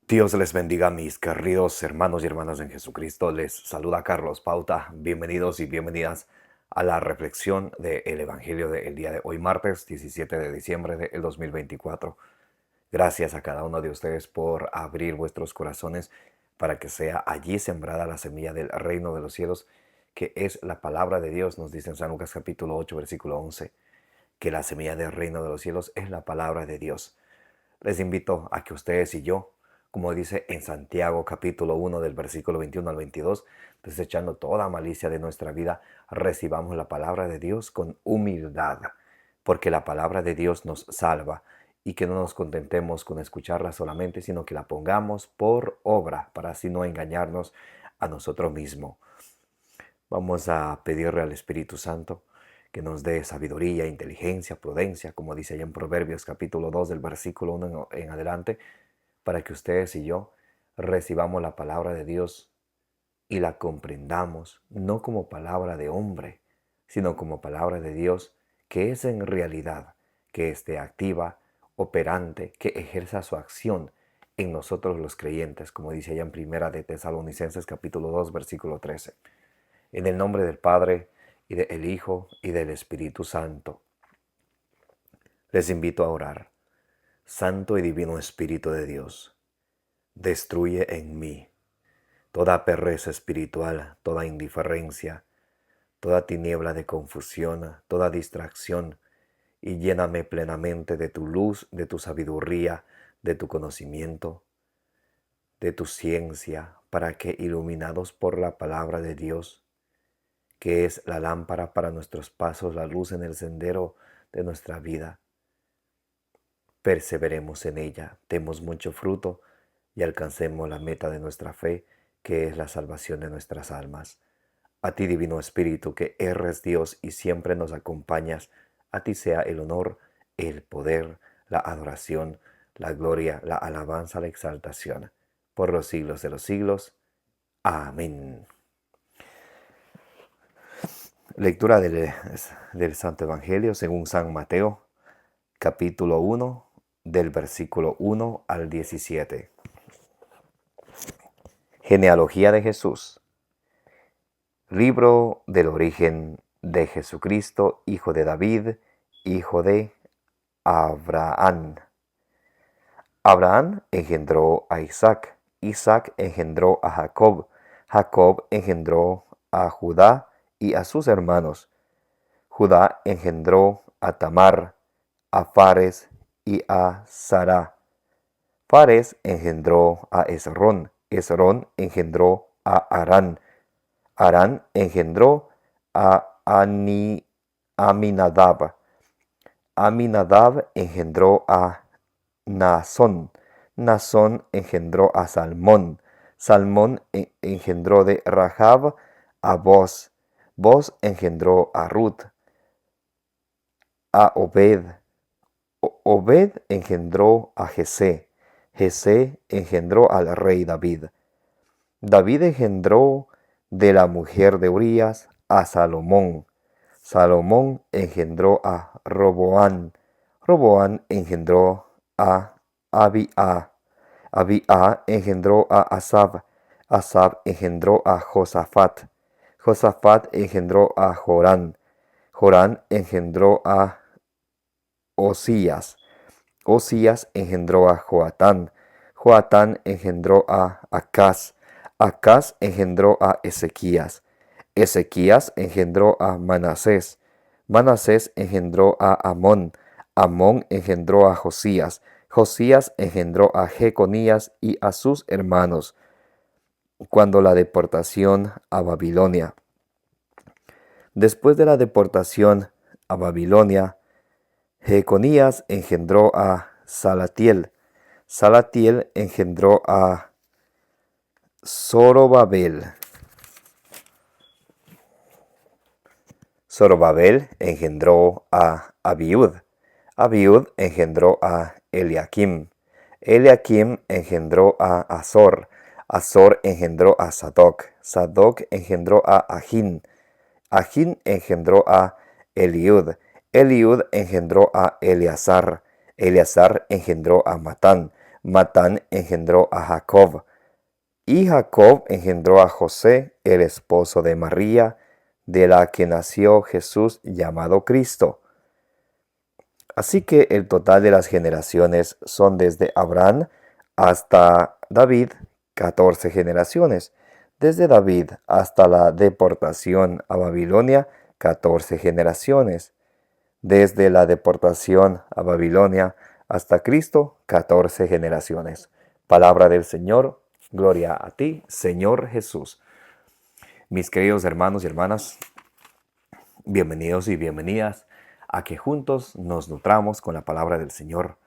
Dios les bendiga, mis queridos hermanos y hermanas en Jesucristo. Les saluda Carlos Pauta. Bienvenidos y bienvenidas a la reflexión del Evangelio del día de hoy, martes 17 de diciembre del 2024. Gracias a cada uno de ustedes por abrir vuestros corazones para que sea allí sembrada la semilla del reino de los cielos, que es la palabra de Dios. Nos dice en San Lucas capítulo 8, versículo 11, que la semilla del reino de los cielos es la palabra de Dios. Les invito a que ustedes y yo, como dice en Santiago capítulo 1 del versículo 21 al 22, desechando toda malicia de nuestra vida, recibamos la palabra de Dios con humildad, porque la palabra de Dios nos salva, y que no nos contentemos con escucharla solamente, sino que la pongamos por obra, para así no engañarnos a nosotros mismos. Vamos a pedirle al Espíritu Santo que nos dé sabiduría, inteligencia, prudencia, como dice allá en Proverbios capítulo 2 del versículo 1 en adelante, para que ustedes y yo recibamos la palabra de Dios y la comprendamos, no como palabra de hombre, sino como palabra de Dios, que es en realidad, que esté activa, operante, que ejerza su acción en nosotros los creyentes, como dice allá en Primera de Tesalonicenses capítulo 2 versículo 13. En el nombre del Padre, y del Hijo, y del Espíritu Santo. Les invito a orar. Santo y Divino Espíritu de Dios, destruye en mí toda pereza espiritual, toda indiferencia, toda tiniebla de confusión, toda distracción, y lléname plenamente de tu luz, de tu sabiduría, de tu conocimiento, de tu ciencia, para que, iluminados por la palabra de Dios, que es la lámpara para nuestros pasos, la luz en el sendero de nuestra vida, perseveremos en ella, demos mucho fruto y alcancemos la meta de nuestra fe, que es la salvación de nuestras almas. A ti, Divino Espíritu, que eres Dios y siempre nos acompañas, a ti sea el honor, el poder, la adoración, la gloria, la alabanza, la exaltación, por los siglos de los siglos. Amén. Lectura del Santo Evangelio según San Mateo, capítulo 1, del versículo 1 al 17. Genealogía de Jesús. Libro del origen de Jesucristo, hijo de David, hijo de Abraham. Abraham engendró a Isaac, Isaac engendró a Jacob, Jacob engendró a Judá y a sus hermanos. Judá engendró a Tamar, a Fares y a Sará. Fares engendró a Esrón, Esrón engendró a Arán, Arán engendró a Aminadab, Aminadab engendró a Naasón, Naasón engendró a Salmón, Salmón engendró de Rahab a Boz, Boz engendró a Ruth, a Obed, Obed engendró a Jesé, Jesé engendró al rey David, David engendró de la mujer de Urías a Salomón, Salomón engendró a Roboán, Roboán engendró a Abia, Abia engendró a Asab, Asab engendró a Josafat, Josafat engendró a Jorán, Jorán engendró a Osías, Osías engendró a Joatán, Joatán engendró a Acaz, Acaz engendró a Ezequías, Ezequías engendró a Manasés, Manasés engendró a Amón, Amón engendró a Josías, Josías engendró a Jeconías y a sus hermanos, cuando la deportación a Babilonia. Después de la deportación a Babilonia, Jeconías engendró a Salatiel, Salatiel engendró a Zorobabel, Zorobabel engendró a Abiud, Abiud engendró a Eliakim, Eliakim engendró a Azor, Azor engendró a Sadoc, Sadoc engendró a Ajín, Ajín engendró a Eliud, Eliud engendró a Eleazar, Eleazar engendró a Matán, Matán engendró a Jacob, y Jacob engendró a José, el esposo de María, de la que nació Jesús llamado Cristo. Así que el total de las generaciones son desde Abraham hasta David, 14 generaciones. Desde David hasta la deportación a Babilonia, 14 generaciones. Desde la deportación a Babilonia hasta Cristo, 14 generaciones. Palabra del Señor, gloria a ti, Señor Jesús. Mis queridos hermanos y hermanas, bienvenidos y bienvenidas a que juntos nos nutramos con la palabra del Señor.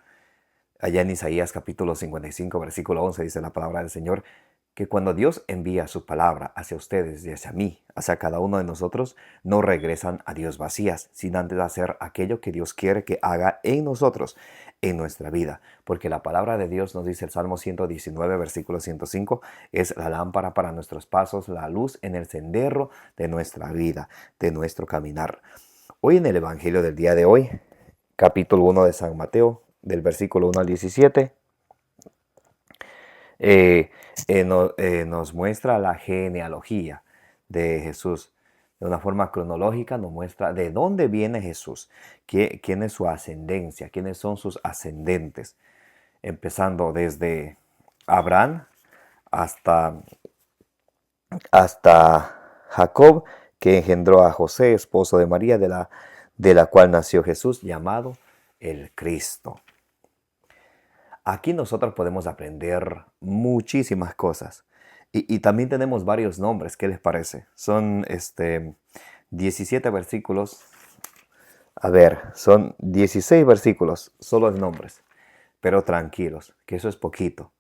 Allá en Isaías capítulo 55, versículo 11 dice la palabra del Señor, que cuando Dios envía su palabra hacia ustedes y hacia mí, hacia cada uno de nosotros, no regresan a Dios vacías, sin antes hacer aquello que Dios quiere que haga en nosotros, en nuestra vida. Porque la palabra de Dios, nos dice el Salmo 119, versículo 105, es la lámpara para nuestros pasos, la luz en el sendero de nuestra vida, de nuestro caminar. Hoy en el Evangelio del día de hoy, capítulo 1 de San Mateo, del versículo 1 al 17, nos muestra la genealogía de Jesús. De una forma cronológica nos muestra de dónde viene Jesús, quién es su ascendencia, quiénes son sus ascendentes. Empezando desde Abraham hasta Jacob, que engendró a José, esposo de María, de la cual nació Jesús, llamado el Cristo. Aquí nosotros podemos aprender muchísimas cosas. Y también tenemos varios nombres, ¿qué les parece? Son 17 versículos. A ver, son 16 versículos, solo en nombres. Pero tranquilos, que eso es poquito.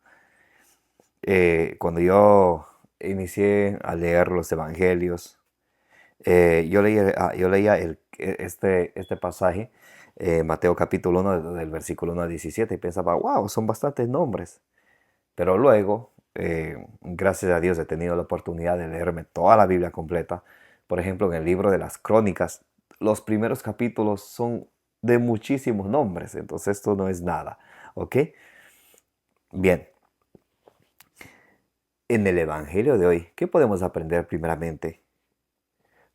Cuando yo inicié a leer los evangelios, yo leía este pasaje, Mateo capítulo 1 del versículo 1 al 17, y pensaba, wow, son bastantes nombres. Pero luego, gracias a Dios, he tenido la oportunidad de leerme toda la Biblia completa. Por ejemplo, en el libro de las Crónicas, los primeros capítulos son de muchísimos nombres, entonces esto no es nada, ¿ok? Bien, en el Evangelio de hoy, ¿qué podemos aprender primeramente?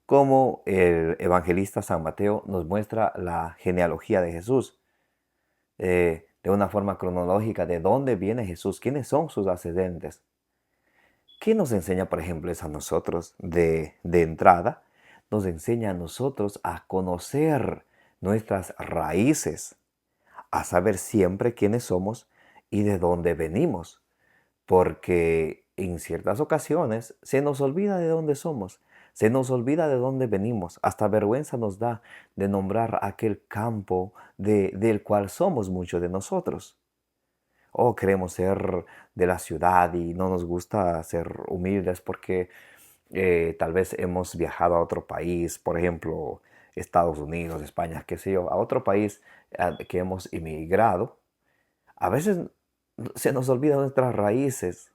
Cómo el evangelista San Mateo nos muestra la genealogía de Jesús, de una forma cronológica, de dónde viene Jesús, quiénes son sus ascendentes. ¿Qué nos enseña, por ejemplo, es a nosotros de entrada? Nos enseña a nosotros a conocer nuestras raíces, a saber siempre quiénes somos y de dónde venimos, porque en ciertas ocasiones se nos olvida de dónde somos, se nos olvida de dónde venimos, hasta vergüenza nos da de nombrar aquel campo del cual somos muchos de nosotros. O queremos ser de la ciudad y no nos gusta ser humildes porque tal vez hemos viajado a otro país, por ejemplo, Estados Unidos, España, qué sé yo, a otro país que hemos emigrado. A veces se nos olvidan nuestras raíces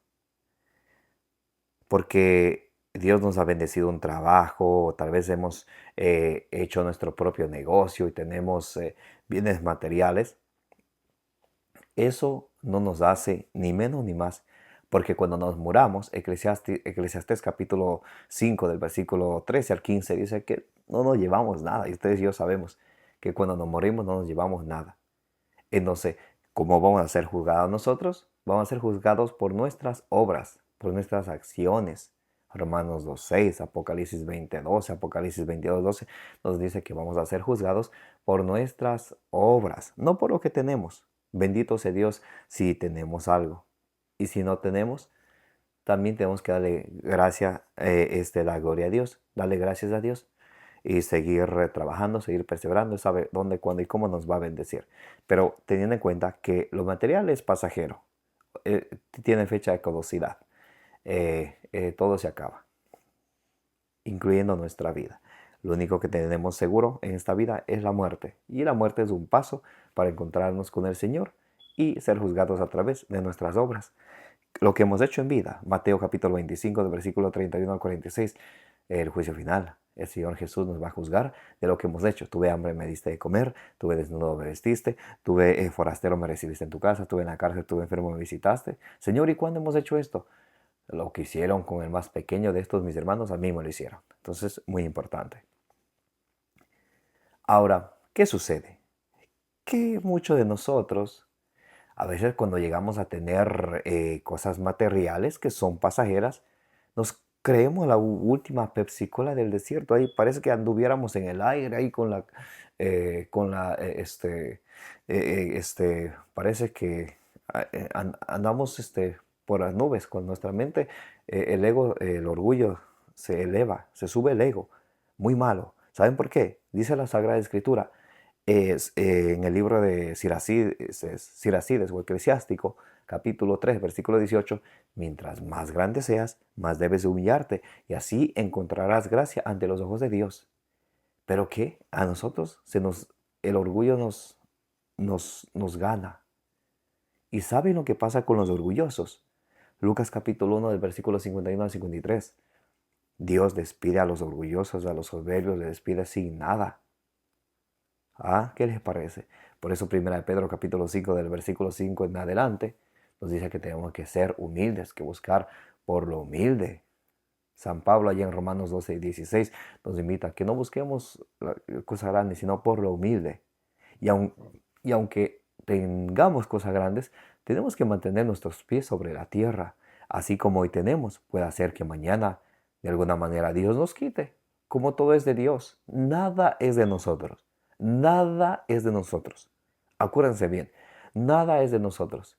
porque Dios nos ha bendecido un trabajo, tal vez hemos hecho nuestro propio negocio y tenemos bienes materiales. Eso no nos hace ni menos ni más, porque cuando nos muramos, Eclesiastés capítulo 5 del versículo 13 al 15 dice que no nos llevamos nada, y ustedes y yo sabemos que cuando nos morimos no nos llevamos nada. Entonces, ¿cómo vamos a ser juzgados nosotros? Vamos a ser juzgados por nuestras obras, por nuestras acciones. Romanos 2:6, Apocalipsis 20:12, Apocalipsis 22:12 nos dice que vamos a ser juzgados por nuestras obras, no por lo que tenemos. Bendito sea Dios si tenemos algo. Y si no tenemos, también tenemos que darle gracia, la gloria a Dios, darle gracias a Dios y seguir trabajando, seguir perseverando, sabe dónde, cuándo y cómo nos va a bendecir. Pero teniendo en cuenta que lo material es pasajero, tiene fecha de caducidad, todo se acaba, incluyendo nuestra vida. Lo único que tenemos seguro en esta vida es la muerte. Y la muerte es un paso para encontrarnos con el Señor y ser juzgados a través de nuestras obras. Lo que hemos hecho en vida, Mateo capítulo 25, del versículo 31 al 46, el juicio final. El Señor Jesús nos va a juzgar de lo que hemos hecho. Tuve hambre, me diste de comer. Tuve desnudo, me vestiste. Tuve forastero, me recibiste en tu casa. Tuve en la cárcel, tuve enfermo, me visitaste. Señor, ¿y cuándo hemos hecho esto? Lo que hicieron con el más pequeño de estos mis hermanos, a mí me lo hicieron. Entonces, muy importante. Ahora, ¿qué sucede? Que muchos de nosotros, a veces cuando llegamos a tener cosas materiales que son pasajeras, nos creemos la última Pepsi-Cola del desierto. Ahí parece que anduviéramos en el aire, ahí parece que andamos por las nubes con nuestra mente. El ego, el orgullo se eleva, se sube el ego. Muy malo. ¿Saben por qué? Dice la Sagrada Escritura en el libro de Siracides o Eclesiástico, capítulo 3, versículo 18, mientras más grande seas, más debes humillarte, y así encontrarás gracia ante los ojos de Dios. ¿Pero qué? A nosotros el orgullo nos gana. ¿Y saben lo que pasa con los orgullosos? Lucas capítulo 1 del versículo 51 al 53. Dios despide a los orgullosos, a los soberbios, les despide sin nada. ¿Ah? ¿Qué les parece? Por eso 1 Pedro capítulo 5 del versículo 5 en adelante nos dice que tenemos que ser humildes, que buscar por lo humilde. San Pablo allá en Romanos 12 y 16 nos invita a que no busquemos cosas grandes, sino por lo humilde. Y, y aunque tengamos cosas grandes, tenemos que mantener nuestros pies sobre la tierra. Así como hoy tenemos, puede ser que mañana de alguna manera Dios nos quite. Como todo es de Dios, nada es de nosotros. Nada es de nosotros. Acuérdense bien, nada es de nosotros.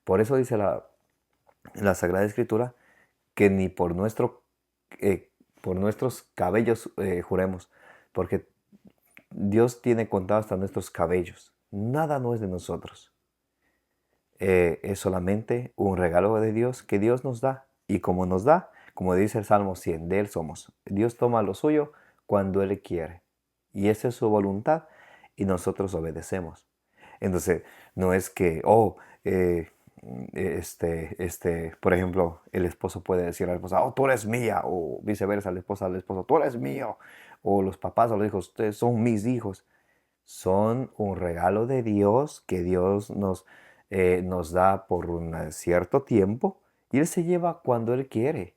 Por eso dice la Sagrada Escritura que ni por nuestros cabellos juremos, porque Dios tiene contado hasta nuestros cabellos. Nada no es de nosotros. Es solamente un regalo de Dios que Dios nos da. Y como nos da, como dice el Salmo 100, de Él somos. Dios toma lo suyo cuando Él quiere. Y esa es su voluntad y nosotros obedecemos. Entonces, no es que, por ejemplo, el esposo puede decir a la esposa, oh, tú eres mía, o viceversa, la esposa al esposo, tú eres mío, o los papás a los hijos, ustedes son mis hijos. Son un regalo de Dios que Dios nos da por un cierto tiempo y Él se lleva cuando Él quiere.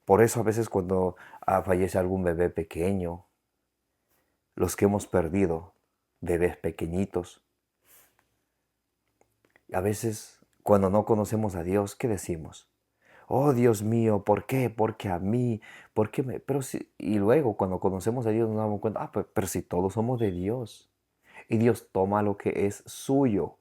Por eso a veces cuando fallece algún bebé pequeño, los que hemos perdido, bebés pequeñitos, a veces cuando no conocemos a Dios, ¿qué decimos? Oh Dios mío, ¿por qué? Porque a mí, ¿por qué me? Pero si, y luego cuando conocemos a Dios nos damos cuenta, pero si todos somos de Dios y Dios toma lo que es suyo.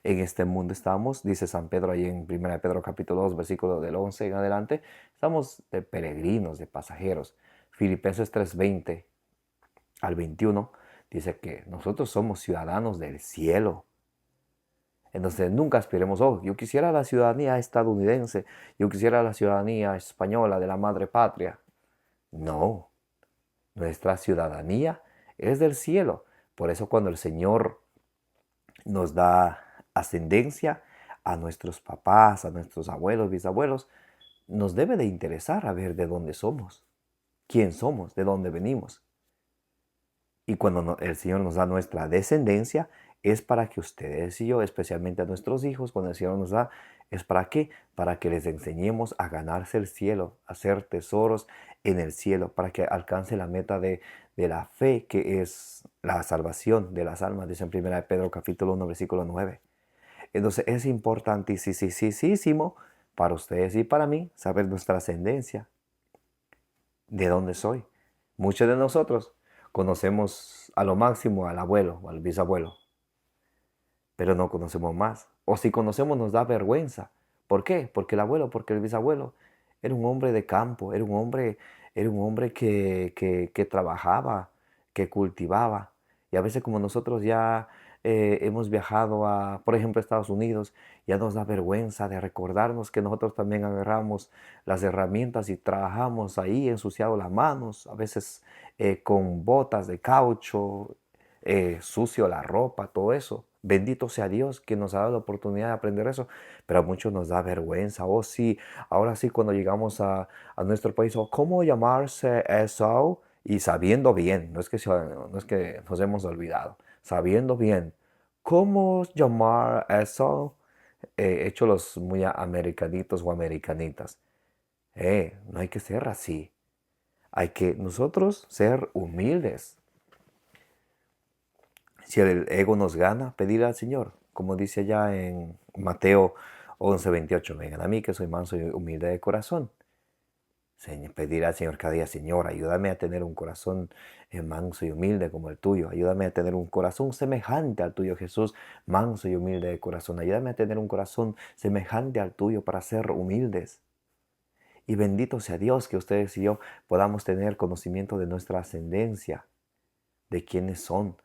En este mundo estamos, dice San Pedro ahí en 1 Pedro capítulo 2, versículo del 11 en adelante, estamos de peregrinos, de pasajeros. Filipenses 3:20 al 21 dice que nosotros somos ciudadanos del cielo. Entonces nunca aspiremos, oh, yo quisiera la ciudadanía estadounidense, yo quisiera la ciudadanía española de la madre patria. No, nuestra ciudadanía es del cielo. Por eso cuando el Señor nos da ascendencia a nuestros papás, a nuestros abuelos, bisabuelos, nos debe de interesar a ver de dónde somos, quién somos, de dónde venimos. Y cuando el Señor nos da nuestra descendencia, es para que ustedes y yo, especialmente a nuestros hijos, cuando el Señor nos da, ¿es para qué? Para que les enseñemos a ganarse el cielo, a hacer tesoros en el cielo, para que alcance la meta de la fe, que es la salvación de las almas, dice en 1 Pedro capítulo 1, versículo 9. Entonces es importantísimo para ustedes y para mí saber nuestra ascendencia, de dónde soy. Muchos de nosotros conocemos a lo máximo al abuelo o al bisabuelo, pero no conocemos más. O si conocemos nos da vergüenza. ¿Por qué? Porque el abuelo, porque el bisabuelo era un hombre de campo, era un hombre que trabajaba, que cultivaba. Y a veces como nosotros ya hemos viajado a, por ejemplo, Estados Unidos, ya nos da vergüenza de recordarnos que nosotros también agarramos las herramientas y trabajamos ahí, ensuciado las manos, a veces con botas de caucho, sucio la ropa, todo eso. Bendito sea Dios que nos ha dado la oportunidad de aprender eso, pero a muchos nos da vergüenza. Oh, sí, ahora sí, cuando llegamos a nuestro país, oh, ¿cómo llamarse eso? Y sabiendo bien, no es que nos hemos olvidado, sabiendo bien, ¿cómo llamar eso? Hecho los muy americanitos o americanitas. No hay que ser así. Hay que nosotros ser humildes. Si el ego nos gana, pedir al Señor, como dice allá en Mateo 11:28, vengan a mí que soy manso y humilde de corazón. Pedir al Señor cada día, Señor, ayúdame a tener un corazón manso y humilde como el tuyo. Ayúdame a tener un corazón semejante al tuyo, Jesús, manso y humilde de corazón. Ayúdame a tener un corazón semejante al tuyo para ser humildes. Y bendito sea Dios que ustedes y yo podamos tener conocimiento de nuestra ascendencia, de quiénes son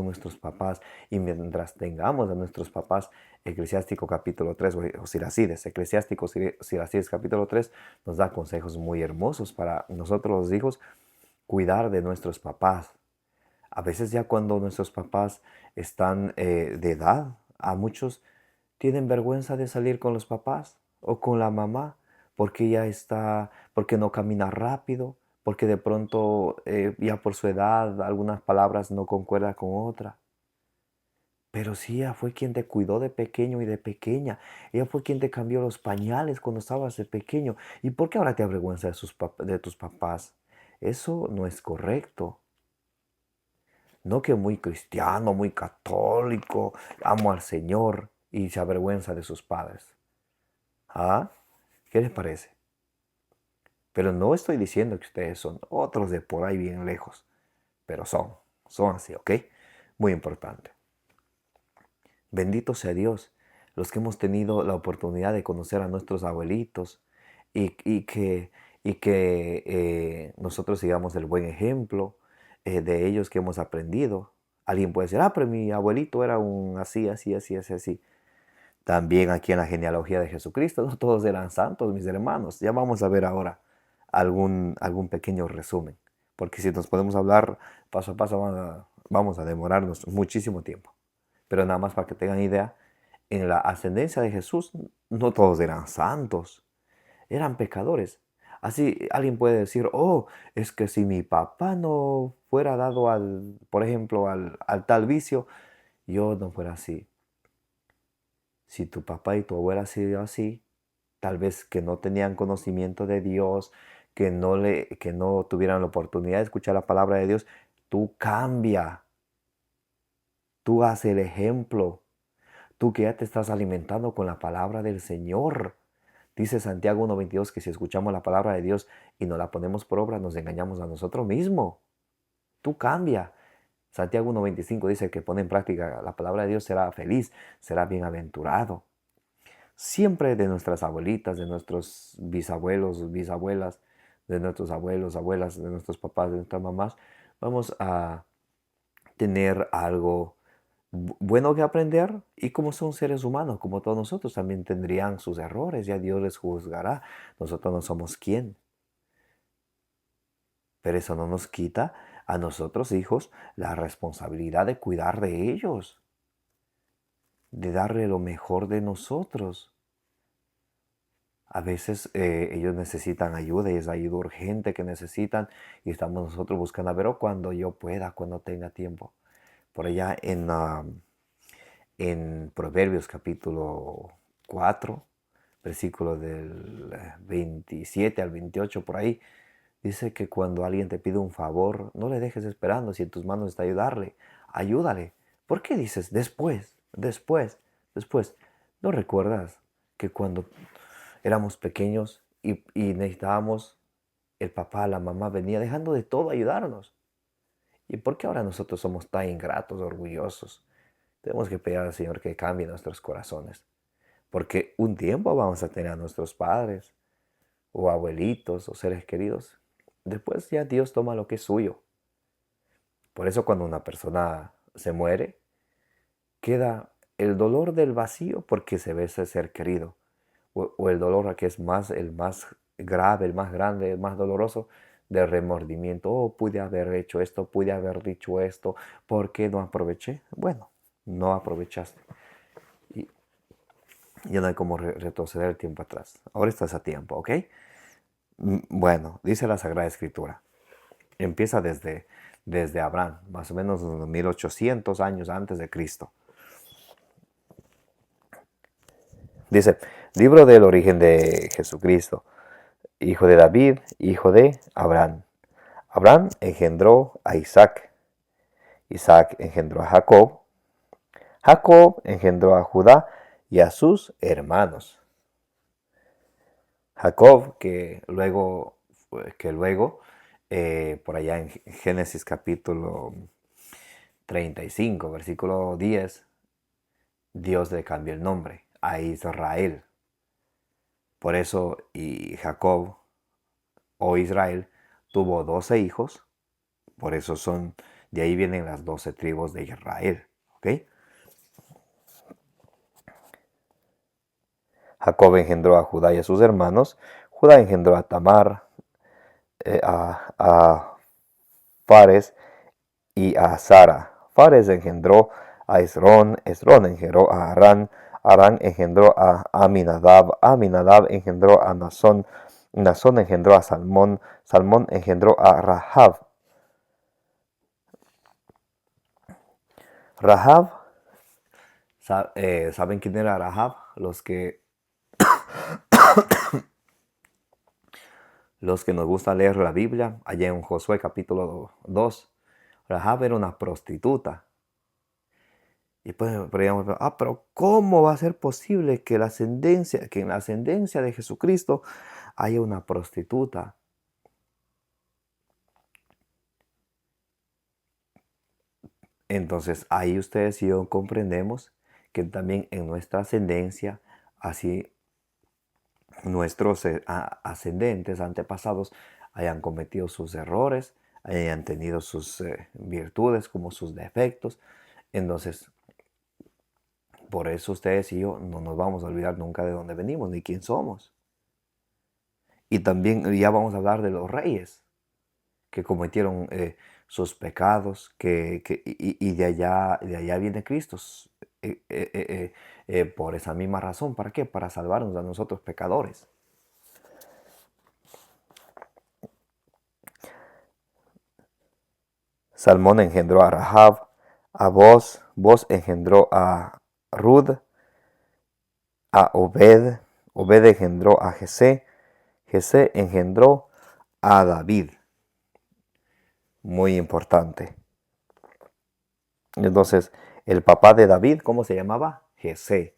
nuestros papás. Y mientras tengamos a nuestros papás, Eclesiástico capítulo 3, o Siracides, Eclesiástico Siracides capítulo 3, nos da consejos muy hermosos para nosotros los hijos, cuidar de nuestros papás. A veces ya cuando nuestros papás están de edad, a muchos tienen vergüenza de salir con los papás o con la mamá porque ya está, porque no camina rápido, porque de pronto ya por su edad algunas palabras no concuerdan con otra. Pero si ella fue quien te cuidó de pequeño y de pequeña, ella fue quien te cambió los pañales cuando estabas de pequeño. ¿Y por qué ahora te avergüenza de tus papás? Eso no es correcto. No que muy cristiano, muy católico, amo al Señor y se avergüenza de sus padres. ¿Ah? ¿Qué les parece? Pero no estoy diciendo que ustedes son otros de por ahí bien lejos, pero son así, ¿ok? Muy importante. Bendito sea Dios, los que hemos tenido la oportunidad de conocer a nuestros abuelitos y que nosotros sigamos el buen ejemplo de ellos que hemos aprendido. Alguien puede decir, pero mi abuelito era un así, así, así, así, así. También aquí en la genealogía de Jesucristo, no todos eran santos, mis hermanos. Ya vamos a ver ahora algún pequeño resumen, porque si nos podemos hablar paso a paso vamos a demorarnos muchísimo tiempo. Pero nada más para que tengan idea, en la ascendencia de Jesús no todos eran santos, eran pecadores. Así alguien puede decir, oh, es que si mi papá no fuera dado por ejemplo, al tal vicio, yo no fuera así. Si tu papá y tu abuela han sido así, tal vez que no tenían conocimiento de Dios, que no tuvieran la oportunidad de escuchar la palabra de Dios, tú cambia, tú haz el ejemplo, tú que ya te estás alimentando con la palabra del Señor. Dice Santiago 1:22 que si escuchamos la palabra de Dios y no la ponemos por obra, nos engañamos a nosotros mismos. Tú cambia. Santiago 1:25 dice que pone en práctica la palabra de Dios será feliz, será bienaventurado. Siempre de nuestras abuelitas, de nuestros bisabuelos, bisabuelas, de nuestros abuelos, abuelas, de nuestros papás, de nuestras mamás, vamos a tener algo bueno que aprender y como son seres humanos, como todos nosotros, también tendrían sus errores, ya Dios les juzgará. Nosotros no somos quién, pero eso no nos quita a nosotros, hijos, la responsabilidad de cuidar de ellos, de darle lo mejor de nosotros. A veces ellos necesitan ayuda y es ayuda urgente que necesitan y estamos nosotros buscando a ver o cuando yo pueda, cuando tenga tiempo. Por allá en Proverbios capítulo 4, versículo del 27 al 28 por ahí, dice que cuando alguien te pide un favor, no le dejes esperando, si en tus manos está ayudarle, ayúdale. ¿Por qué dices después, después, después? ¿No recuerdas que cuando éramos pequeños y necesitábamos, el papá, la mamá venía dejando de todo ayudarnos? ¿Y por qué ahora nosotros somos tan ingratos, orgullosos? Tenemos que pedir al Señor que cambie nuestros corazones, porque un tiempo vamos a tener a nuestros padres o abuelitos o seres queridos. Después ya Dios toma lo que es suyo. Por eso cuando una persona se muere, queda el dolor del vacío porque se ve ese ser querido. O el dolor que es el más grave, el más grande, el más doloroso, del remordimiento. Oh, pude haber hecho esto, pude haber dicho esto, ¿por qué no aproveché? Bueno, no aprovechaste. Y ya no hay como retroceder el tiempo atrás. Ahora estás a tiempo, ¿ok? Bueno, dice la Sagrada Escritura. Empieza desde Abraham, más o menos 1800 años antes de Cristo. Dice, libro del origen de Jesucristo, hijo de David, hijo de Abraham. Abraham engendró a Isaac. Isaac engendró a Jacob. Jacob engendró a Judá y a sus hermanos. Jacob, que luego por allá en Génesis capítulo 35, versículo 10, Dios le cambió el nombre a Israel. Por eso y Jacob o Israel tuvo 12 hijos, por eso de ahí vienen las 12 tribus de Israel. ¿Ok? Jacob engendró a Judá y a sus hermanos. Judá engendró a Tamar, a Fares y a Sara. Fares engendró a Esrón. Esrón engendró a Arán. Arán engendró a Aminadab. Aminadab engendró a Nazón. Nazón engendró a Salmón. Salmón engendró a Rahab. Rahab, ¿saben quién era Rahab? Los que nos gusta leer la Biblia, allá en Josué capítulo 2, Rahab era una prostituta. Y podríamos ver, pero ¿cómo va a ser posible que en la ascendencia de Jesucristo haya una prostituta? Entonces ahí ustedes y yo comprendemos que también en nuestra ascendencia, así nuestros ascendentes, antepasados, hayan cometido sus errores, hayan tenido sus virtudes como sus defectos. Entonces, por eso ustedes y yo no nos vamos a olvidar nunca de dónde venimos ni quién somos. Y también ya vamos a hablar de los reyes que cometieron sus pecados, y de allá viene Cristo. Por esa misma razón, ¿para qué? Para salvarnos a nosotros pecadores. Salmón engendró a Rahab, a Boz engendró a Rud, a Obed engendró a Jesé engendró a David. Muy importante. Entonces, el papá de David, ¿cómo se llamaba? Jesé.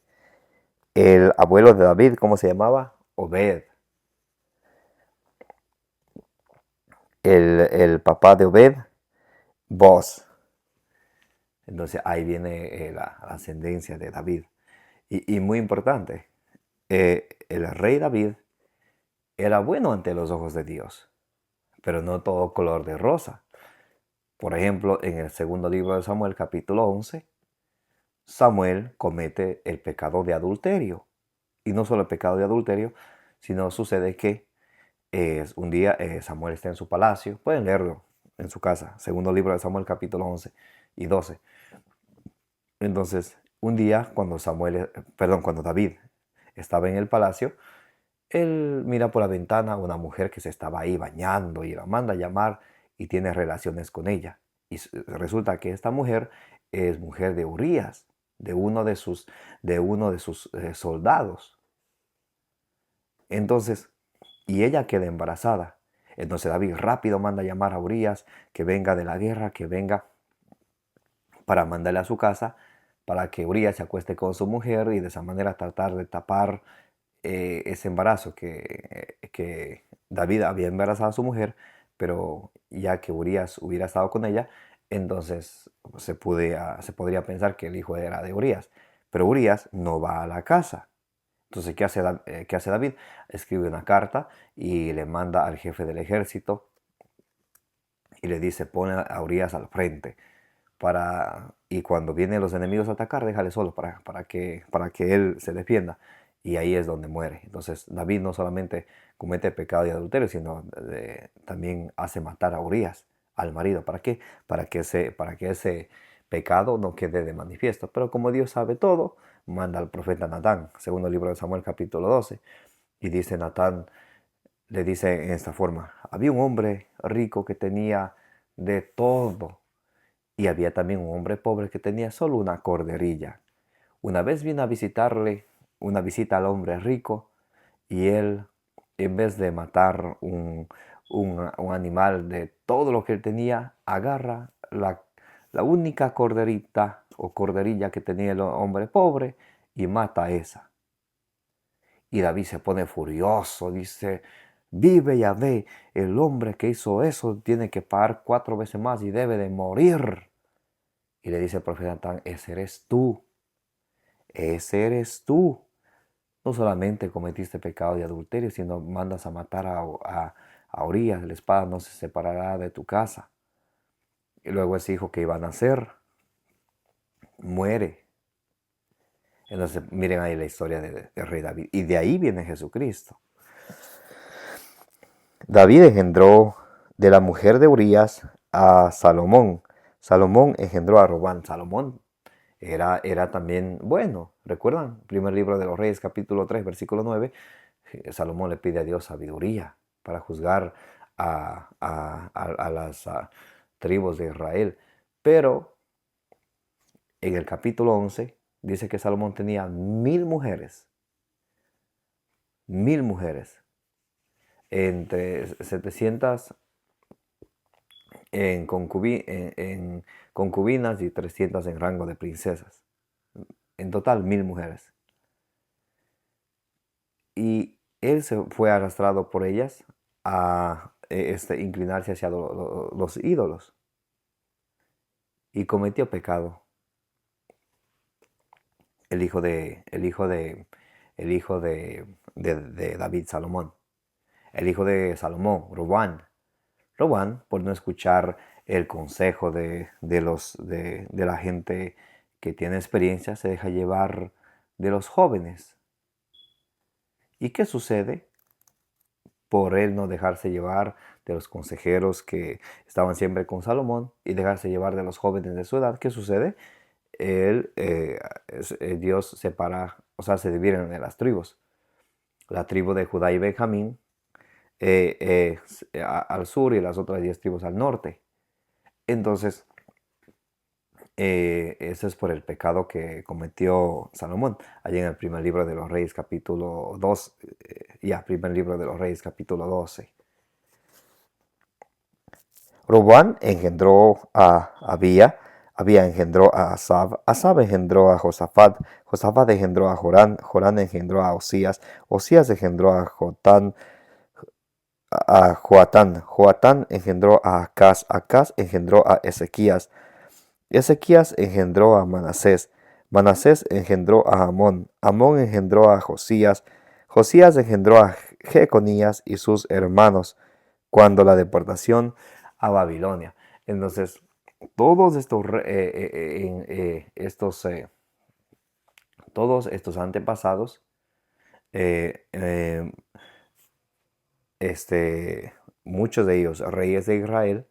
El abuelo de David, ¿cómo se llamaba? Obed. El papá de Obed, Boz. Entonces ahí viene la ascendencia de David. Y muy importante, el rey David era bueno ante los ojos de Dios, pero no todo color de rosa. Por ejemplo, en el segundo libro de Samuel, capítulo 11, Samuel comete el pecado de adulterio. Y no solo el pecado de adulterio, sino sucede que un día Samuel está en su palacio. Pueden leerlo en su casa. Segundo libro de Samuel, capítulo 11 y 12. Entonces, un día cuando David estaba en el palacio, él mira por la ventana a una mujer que se estaba ahí bañando y la manda a llamar y tiene relaciones con ella. Y resulta que esta mujer es mujer de Urías, de uno de sus soldados. Entonces, y ella queda embarazada. Entonces David rápido manda a llamar a Urías, que venga de la guerra, que venga para mandarle a su casa, para que Urías se acueste con su mujer y de esa manera tratar de tapar ese embarazo que David había embarazado a su mujer, pero ya que Urías hubiera estado con ella, entonces se podría pensar que el hijo era de Urías. Pero Urías no va a la casa. Entonces, ¿qué hace David? Escribe una carta y le manda al jefe del ejército y le dice, pone a Urías al frente. Y cuando vienen los enemigos a atacar, déjale solo para que él se defienda. Y ahí es donde muere. Entonces David no solamente comete pecado de adulterio, sino también hace matar a Urías, al marido. ¿Para qué? Para que ese pecado no quede de manifiesto. Pero como Dios sabe todo, manda al profeta Natán, segundo libro de Samuel capítulo 12. Y dice Natán, le dice en esta forma: había un hombre rico que tenía de todo, y había también un hombre pobre que tenía solo una corderilla. Una vez vino a visitarle una visita al hombre rico, y él, en vez de matar un animal de todo lo que él tenía, agarra la única corderita o corderilla que tenía el hombre pobre y mata a esa. Y David se pone furioso, dice: vive Yahvé, el hombre que hizo eso tiene que pagar 4 veces más y debe de morir. Y le dice el profeta Natán: ese eres tú, ese eres tú. No solamente cometiste pecado de adulterio, sino mandas a matar a Urías. La espada no se separará de tu casa. Y luego ese hijo que iba a nacer muere. Entonces miren ahí la historia del rey David. Y de ahí viene Jesucristo. David engendró de la mujer de Urías a Salomón. Salomón engendró a Robán. Salomón era también bueno. ¿Recuerdan? Primer libro de los Reyes, capítulo 3, versículo 9. Salomón le pide a Dios sabiduría para juzgar a las tribus de Israel. Pero en el capítulo 11 dice que Salomón tenía 1000 mujeres. 1000 mujeres. Entre 700 en concubinas y 300 en rango de princesas. En total 1000 mujeres. Y él se fue arrastrado por ellas a inclinarse hacia los ídolos. Y cometió pecado. El hijo de David, Salomón. El hijo de Salomón, Robán. Robán, por no escuchar el consejo de la gente que tiene experiencia, se deja llevar de los jóvenes. ¿Y qué sucede? Por él no dejarse llevar de los consejeros que estaban siempre con Salomón y dejarse llevar de los jóvenes de su edad, ¿qué sucede? Dios separa, o sea, se dividen en las tribus. La tribu de Judá y Benjamín al sur y las otras 10 tribus al norte. Entonces, eso es por el pecado que cometió Salomón. Allí en el primer libro de los Reyes, capítulo 2, primer libro de los Reyes, capítulo 12. Robán engendró a Abía, Abía engendró a Asab, Asab engendró a Josafat, Josafat engendró a Jorán, Jorán engendró a Osías, Osías engendró a Joatán, Joatán engendró a Acaz, Acaz engendró a Ezequías, Ezequías engendró a Manasés, Manasés engendró a Amón, Amón engendró a Josías, Josías engendró a Jeconías y sus hermanos, cuando la deportación a Babilonia. Entonces, todos todos estos antepasados, muchos de ellos reyes de Israel,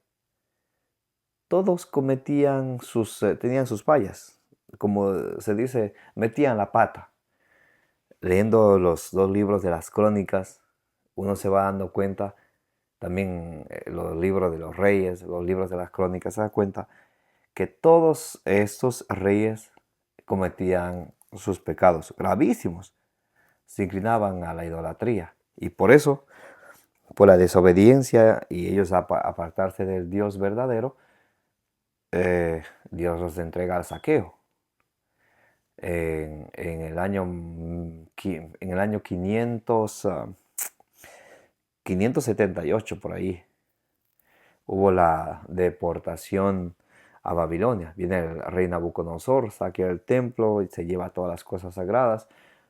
todos tenían sus fallas, como se dice, metían la pata. Leyendo los 2 libros de las crónicas, uno se va dando cuenta, también los libros de los reyes, los libros de las crónicas, se da cuenta que todos estos reyes cometían sus pecados gravísimos, se inclinaban a la idolatría. Y por eso, por la desobediencia y ellos apartarse del Dios verdadero, Dios los entrega al saqueo. En el año 578 por ahí, hubo la deportación a Babilonia. Viene el rey Nabucodonosor, saquea el templo y se lleva todas las cosas sagradas,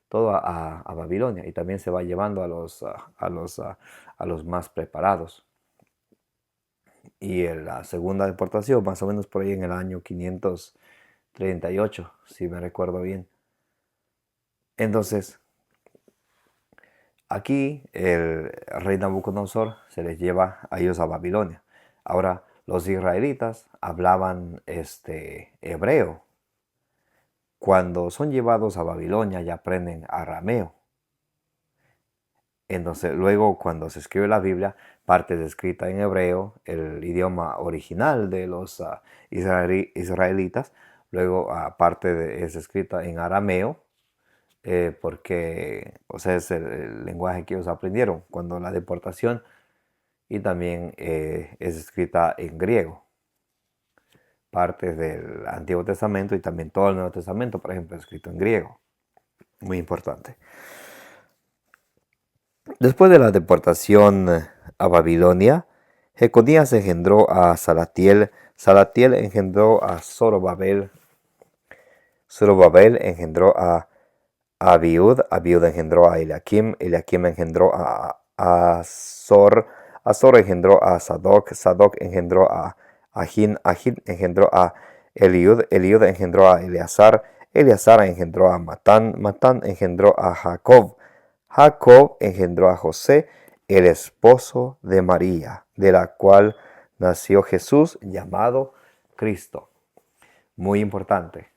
todo a Babilonia, y también se va llevando a los más preparados. Y en la segunda deportación, más o menos por ahí en el año 538, si me recuerdo bien. Entonces, aquí el rey Nabucodonosor se les lleva a ellos a Babilonia. Ahora, Los israelitas hablaban hebreo. Cuando son llevados a Babilonia ya aprenden arameo. Entonces, luego cuando se escribe la Biblia, parte es escrita en hebreo, el idioma original de los israelitas. Luego, parte es escrita en arameo, porque, o sea, es el lenguaje que ellos aprendieron cuando la deportación, y también es escrita en griego. Partes del Antiguo Testamento y también todo el Nuevo Testamento, por ejemplo, es escrito en griego. Muy importante. Después de la deportación a Babilonia, Jeconías engendró a Salatiel, Salatiel engendró a Zorobabel, Zorobabel engendró a Abiud, Abiud engendró a Eliakim, Eliakim engendró a Azor, Azor engendró a Sadoc, Sadoc engendró a Agin, Agin engendró a Eliud, Eliud engendró a Eleazar, Eleazar engendró a Matán, Matán engendró a Jacob, Jacob engendró a José, el esposo de María, de la cual nació Jesús, llamado Cristo. Muy importante.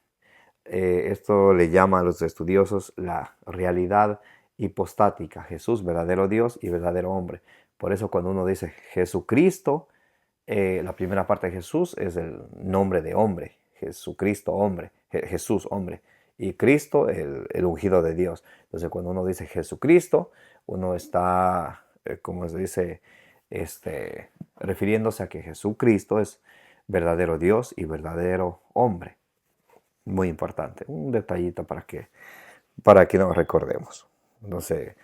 Esto le llama a los estudiosos la realidad hipostática. Jesús, verdadero Dios y verdadero hombre. Por eso cuando uno dice Jesucristo, la primera parte de Jesús es el nombre de hombre. Jesucristo, hombre. Jesús, hombre. Y Cristo, el ungido de Dios. Entonces cuando uno dice Jesucristo, uno está, como se dice, refiriéndose a que Jesucristo es verdadero Dios y verdadero hombre. Muy importante, un detallito para que nos recordemos. Entonces,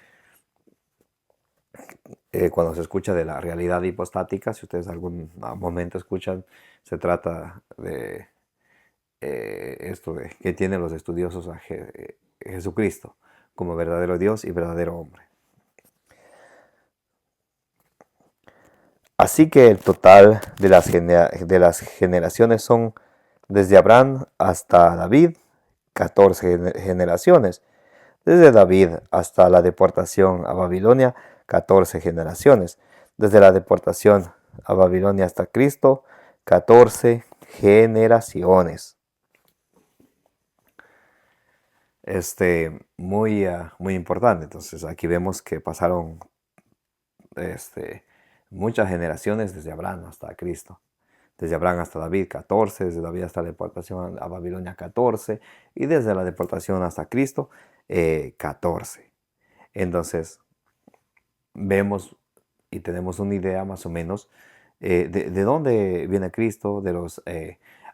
cuando se escucha de la realidad hipostática, si ustedes algún momento escuchan, se trata de esto de que tienen los estudiosos a Jesucristo como verdadero Dios y verdadero hombre. Así que el total de las generaciones son desde Abraham hasta David, 14 generaciones. Desde David hasta la deportación a Babilonia, 14 generaciones. Desde la deportación a Babilonia hasta Cristo, 14 generaciones. Muy importante. Entonces aquí vemos que pasaron muchas generaciones desde Abraham hasta Cristo. Desde Abraham hasta David, 14, desde David hasta la deportación a Babilonia, 14, y desde la deportación hasta Cristo, 14. Entonces, vemos y tenemos una idea más o menos de dónde viene Cristo, de los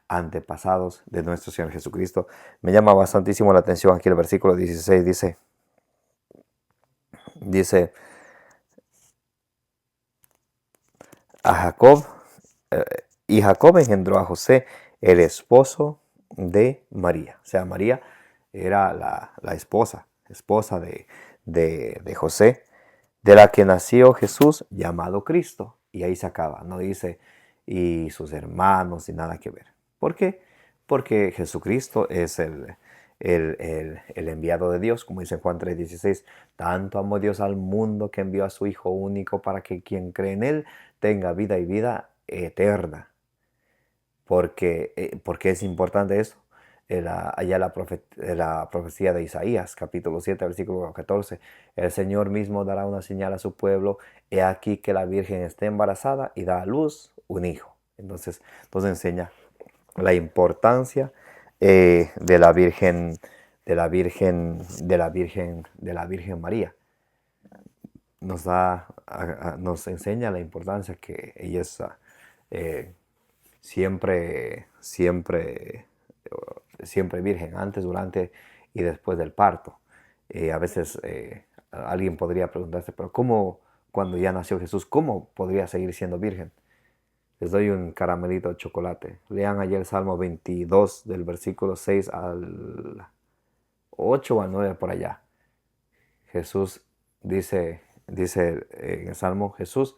antepasados de nuestro Señor Jesucristo. Me llama bastantísimo la atención aquí el versículo 16, dice a Jacob, y Jacob engendró a José, el esposo de María. O sea, María era la esposa de José, de la que nació Jesús, llamado Cristo. Y ahí se acaba, no dice y sus hermanos, y nada que ver. ¿Por qué? Porque Jesucristo es el enviado de Dios, como dice Juan 3:16. Tanto amó Dios al mundo que envió a su Hijo único para que quien cree en Él tenga vida y vida eterna. Porque es importante eso. Allá la profecía de Isaías, capítulo 7, versículo 14. El Señor mismo dará una señal a su pueblo. He aquí que la Virgen está embarazada y da a luz un hijo. Entonces enseña la importancia de la Virgen, María. Nos enseña la importancia que ella es siempre virgen, antes, durante y después del parto. A veces alguien podría preguntarse, pero ¿cómo, cuando ya nació Jesús, cómo podría seguir siendo virgen? Les doy un caramelito de chocolate. Lean ayer el Salmo 22 del versículo 6 al 8 o al 9 por allá. Jesús dice en el Salmo, Jesús,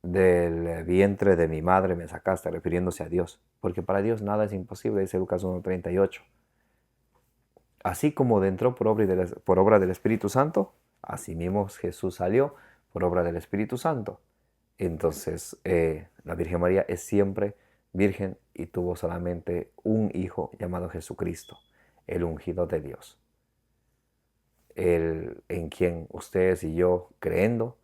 del vientre de mi madre me sacaste, refiriéndose a Dios, porque para Dios nada es imposible, dice Lucas 1:38. Así como entró por obra del Espíritu Santo, así mismo Jesús salió por obra del Espíritu Santo. Entonces, la Virgen María es siempre virgen y tuvo solamente un hijo llamado Jesucristo, el ungido de Dios, el en quien ustedes y yo, creyendo,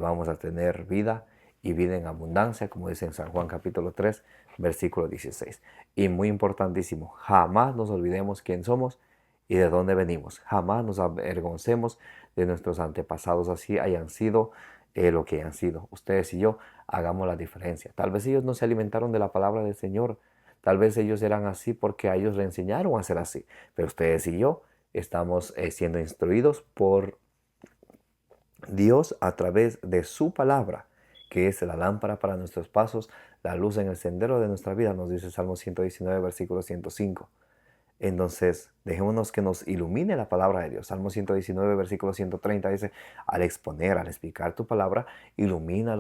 vamos a tener vida y vida en abundancia, como dice en San Juan capítulo 3, versículo 16. Y muy importantísimo, jamás nos olvidemos quién somos y de dónde venimos. Jamás nos avergoncemos de nuestros antepasados, así hayan sido lo que hayan sido. Ustedes y yo hagamos la diferencia. Tal vez ellos no se alimentaron de la palabra del Señor. Tal vez ellos eran así porque a ellos le enseñaron a ser así. Pero ustedes y yo estamos siendo instruidos por Dios a través de su palabra, que es la lámpara para nuestros pasos, la luz en el sendero de nuestra vida, nos dice Salmo 119, versículo 105. Entonces, dejémonos que nos ilumine la palabra de Dios. Salmo 119, versículo 130 dice, al exponer, al explicar tu palabra, ilumina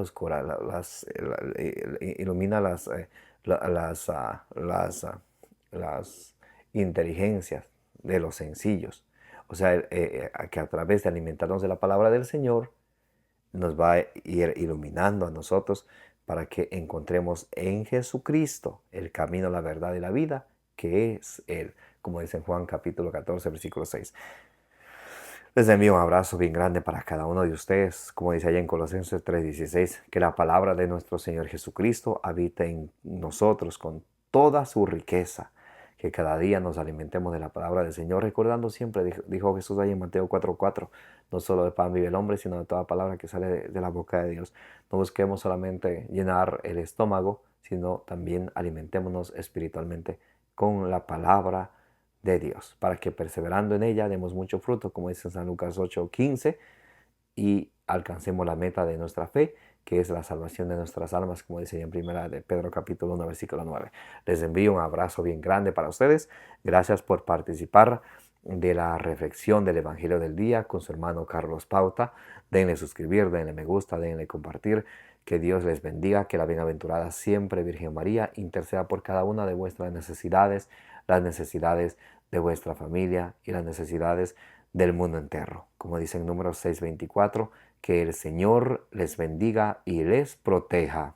ilumina las inteligencias de los sencillos. O sea, que a través de alimentarnos de la palabra del Señor, nos va a ir iluminando a nosotros para que encontremos en Jesucristo el camino, la verdad y la vida, que es Él, como dice en Juan capítulo 14, versículo 6. Les envío un abrazo bien grande para cada uno de ustedes, como dice allá en Colosenses 3:16, que la palabra de nuestro Señor Jesucristo habite en nosotros con toda su riqueza, que cada día nos alimentemos de la palabra del Señor, recordando siempre, dijo Jesús ahí en Mateo 4:4, no solo de pan vive el hombre, sino de toda palabra que sale de la boca de Dios. No busquemos solamente llenar el estómago, sino también alimentémonos espiritualmente con la palabra de Dios, para que perseverando en ella demos mucho fruto, como dice en San Lucas 8:15, y alcancemos la meta de nuestra fe, que es la salvación de nuestras almas, como dice en primera de Pedro capítulo 1, versículo 9. Les envío un abrazo bien grande para ustedes. Gracias por participar de la reflexión del Evangelio del Día con su hermano Carlos Pauta. Denle suscribir, denle me gusta, denle compartir. Que Dios les bendiga, que la bienaventurada siempre Virgen María interceda por cada una de vuestras necesidades, las necesidades de vuestra familia y las necesidades del mundo entero. Como dice en Números 6:24, que el Señor les bendiga y les proteja.